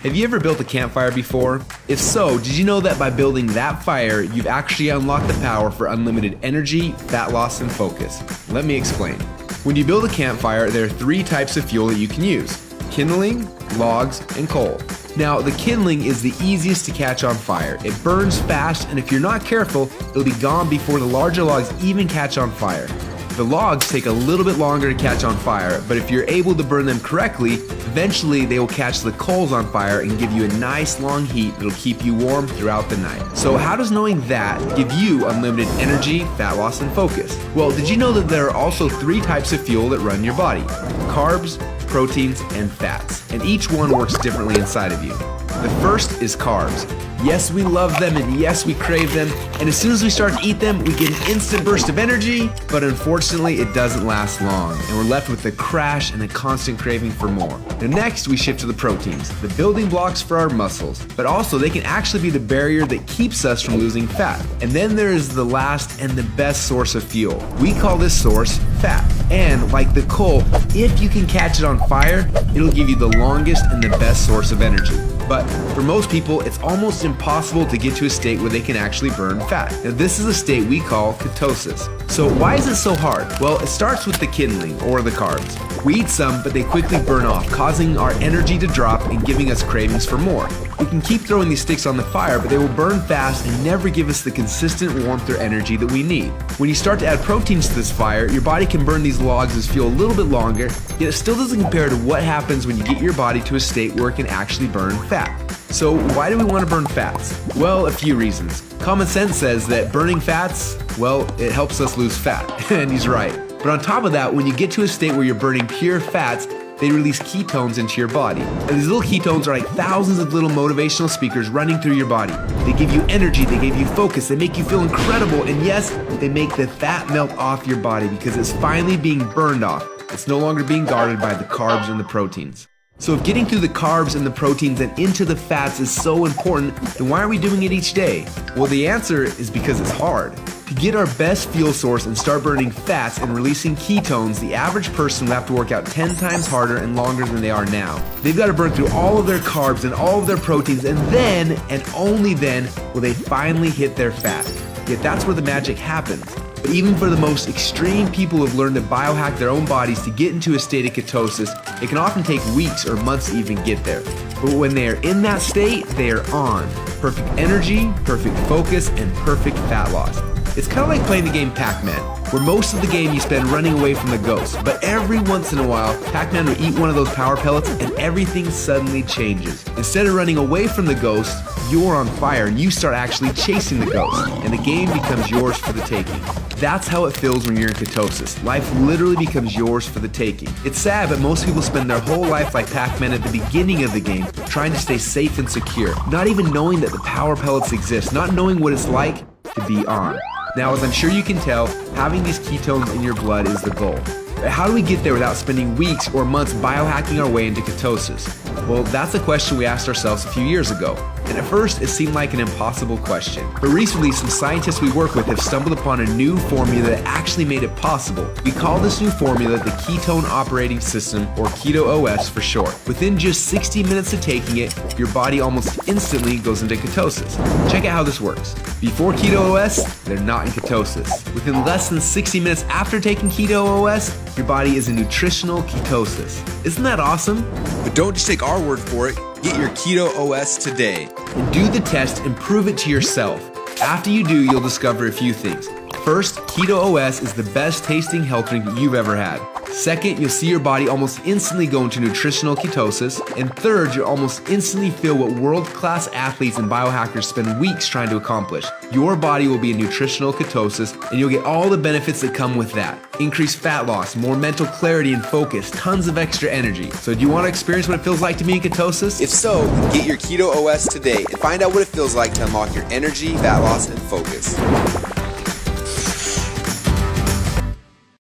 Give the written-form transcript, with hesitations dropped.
Have you ever built a campfire before? If so, did you know that by building that fire, you've actually unlocked the power for unlimited energy, fat loss, and focus? Let me explain. When you build a campfire, there are 3 types of fuel that you can use: kindling, logs, and coal. Now, the kindling is the easiest to catch on fire. It burns fast, and if you're not careful, it'll be gone before the larger logs even catch on fire. The logs take a little bit longer to catch on fire, but if you're able to burn them correctly, eventually they will catch the coals on fire and give you a nice long heat that'll keep you warm throughout the night. So how does knowing that give you unlimited energy, fat loss, and focus? Well, did you know that there are also 3 types of fuel that run your body? Carbs, proteins, and fats, and each one works differently inside of you. The first is carbs. Yes, we love them, and yes, we crave them, and as soon as we start to eat them, we get an instant burst of energy, but unfortunately, it doesn't last long, and we're left with a crash and a constant craving for more. Now next, we shift to the proteins, the building blocks for our muscles, but also they can actually be the barrier that keeps us from losing fat. And then there is the last and the best source of fuel. We call this source fat, and like the coal, if you can catch it on fire, it'll give you the longest and the best source of energy. But for most people, it's almost impossible to get to a state where they can actually burn fat. Now this is a state we call ketosis. So why is it so hard? Well, it starts with the kindling, or the carbs. We eat some, but they quickly burn off, causing our energy to drop and giving us cravings for more. We can keep throwing these sticks on the fire, but they will burn fast and never give us the consistent warmth or energy that we need. When you start to add proteins to this fire, your body can burn these logs as fuel a little bit longer, yet it still doesn't compare to what happens when you get your body to a state where it can actually burn fat. So why do we want to burn fats? Well, a few reasons. Common sense says that burning fats, well, it helps us lose fat, and he's right. But on top of that, when you get to a state where you're burning pure fats, they release ketones into your body. And these little ketones are like thousands of little motivational speakers running through your body. They give you energy, they give you focus, they make you feel incredible, and yes, they make the fat melt off your body because it's finally being burned off. It's no longer being guarded by the carbs and the proteins. So if getting through the carbs and the proteins and into the fats is so important, then why are we doing it each day? Well, the answer is because it's hard. To get our best fuel source and start burning fats and releasing ketones, the average person will have to work out 10 times harder and longer than they are now. They've got to burn through all of their carbs and all of their proteins, and then, and only then, will they finally hit their fat. Yet that's where the magic happens. But even for the most extreme people who have learned to biohack their own bodies to get into a state of ketosis, it can often take weeks or months to even get there. But when they are in that state, they are on. Perfect energy, perfect focus, and perfect fat loss. It's kind of like playing the game Pac-Man, where most of the game you spend running away from the ghost, but every once in a while, Pac-Man will eat one of those power pellets and everything suddenly changes. Instead of running away from the ghost, you're on fire and you start actually chasing the ghost, and the game becomes yours for the taking. That's how it feels when you're in ketosis. Life literally becomes yours for the taking. It's sad, but most people spend their whole life like Pac-Man at the beginning of the game, trying to stay safe and secure, not even knowing that the power pellets exist, not knowing what it's like to be on. Now, as I'm sure you can tell, having these ketones in your blood is the goal. But how do we get there without spending weeks or months biohacking our way into ketosis? Well, that's a question we asked ourselves a few years ago. And at first, it seemed like an impossible question. But recently, some scientists we work with have stumbled upon a new formula that actually made it possible. We call this new formula the Ketone Operating System, or Keto OS for short. Within just 60 minutes of taking it, your body almost instantly goes into ketosis. Check out how this works. Before Keto OS, they're not in ketosis. Within less than 60 minutes after taking Keto OS, your body is in nutritional ketosis. Isn't that awesome? But don't just take our word for it. Get your Keto OS today and do the test and prove it to yourself. After you do, you'll discover a few things. First, Keto OS is the best tasting health drink you've ever had. Second, you'll see your body almost instantly go into nutritional ketosis. And third, you'll almost instantly feel what world-class athletes and biohackers spend weeks trying to accomplish. Your body will be in nutritional ketosis, and you'll get all the benefits that come with that. Increased fat loss, more mental clarity and focus, tons of extra energy. So do you want to experience what it feels like to be in ketosis? If so, get your Keto OS today and find out what it feels like to unlock your energy, fat loss, and focus.